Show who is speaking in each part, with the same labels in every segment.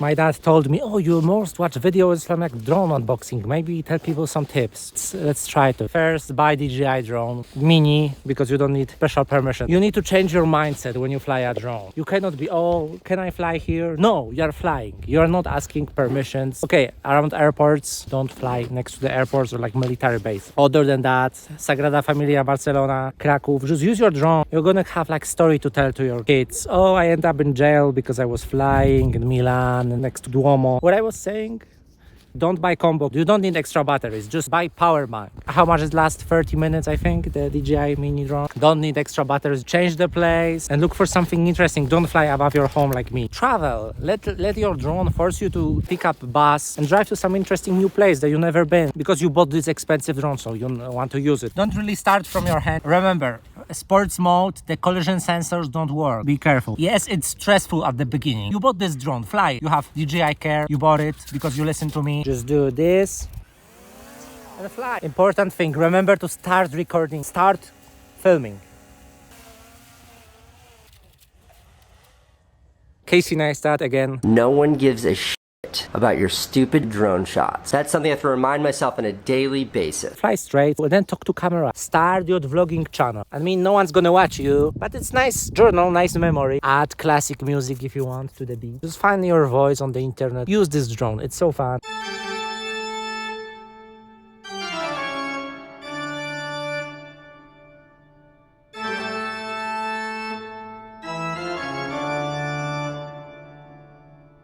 Speaker 1: My dad told me, oh, you most watch videos from like drone unboxing. Maybe tell people some tips. Let's try to. First, buy DJI drone. Mini, because you don't need special permission. You need to change your mindset when you fly a drone. You cannot be, oh, can I fly here? No, you're flying. You're not asking permissions. Okay, around airports, don't fly next to the airports or like military base. Other than that, Sagrada Familia, Barcelona, Kraków, just use your drone. You're gonna have like story to tell to your kids. Oh, I ended up in jail because I was flying in Milan next to Duomo. What I was saying, don't buy combo. You don't need extra batteries. Just buy power bank. How much it lasts? 30 minutes, I think, the DJI mini drone. Don't need extra batteries. Change the place and look for something interesting. Don't fly above your home like me. Travel. Let your drone force you to pick up a bus and drive to some interesting new place that you've never been because you bought this expensive drone, so you want to use it. Don't really start from your hand. Remember, sports mode, the collision sensors don't work. Be careful. Yes, it's stressful at the beginning. You bought this drone, fly. You have DJI Care. You bought it because you listened to me. Just do this and fly. Important thing, remember to start recording, start filming. Casey Neistat again.
Speaker 2: No one gives a shit about your stupid drone shots. That's something I have to remind myself on a daily basis.
Speaker 1: Fly straight and then talk to camera. Start your vlogging channel. I mean, no one's gonna watch you, but it's nice journal, nice memory. Add classic music if you want to the beat. Just find your voice on the internet. Use this drone, it's so fun.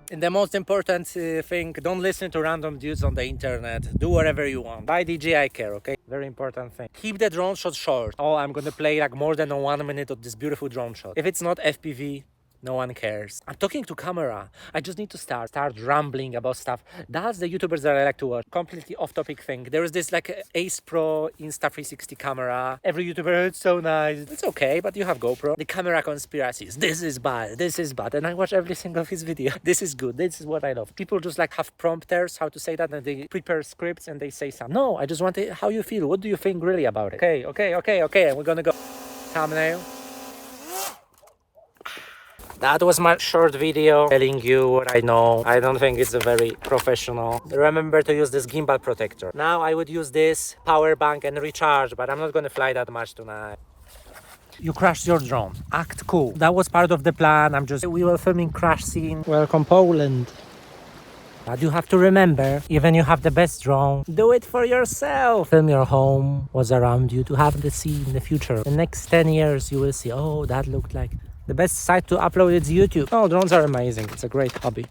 Speaker 1: And the most important thing, don't listen to random dudes on the internet. Do whatever you want. Buy DJI Care, okay? Very important thing. Keep the drone shot short. Oh, I'm gonna play like more than 1 minute of this beautiful drone shot. If it's not FPV, no one cares. I'm talking to camera. I just need to start rambling about stuff. That's the YouTubers that I like to watch. Completely off-topic thing. There is this like Ace Pro Insta360 camera. Every YouTuber, it's so nice. It's okay, but you have GoPro. The camera conspiracies. This is bad. This is bad. And I watch every single of his video. This is good. This is what I love. People just like have prompters, how to say that, and they prepare scripts and they say something. No, I just want it, how you feel. What do you think really about it? Okay. And we're gonna go. Thumbnail. That was my short video telling you what I know. I don't think it's a very professional. Remember to use this gimbal protector. Now I would use this power bank and recharge, but I'm not gonna fly that much tonight. You crashed your drone. Act cool. That was part of the plan. We were filming crash scene. Welcome Poland. But you have to remember, even you have the best drone, do it for yourself. Film your home, what's around you, to have the scene in the future. The next 10 years you will see, oh, that looked like. The best site to upload is YouTube. Oh, drones are amazing. It's a great hobby.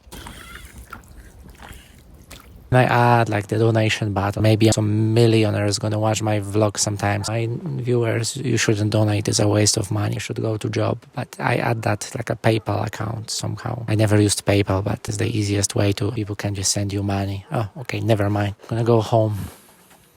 Speaker 1: And I add like the donation button. Maybe some millionaires gonna watch my vlog sometimes. My viewers, you shouldn't donate. It's a waste of money. You should go to job. But I add that like a PayPal account somehow. I never used PayPal, but it's the easiest way to people can just send you money. Oh, okay, never mind. I'm gonna go home.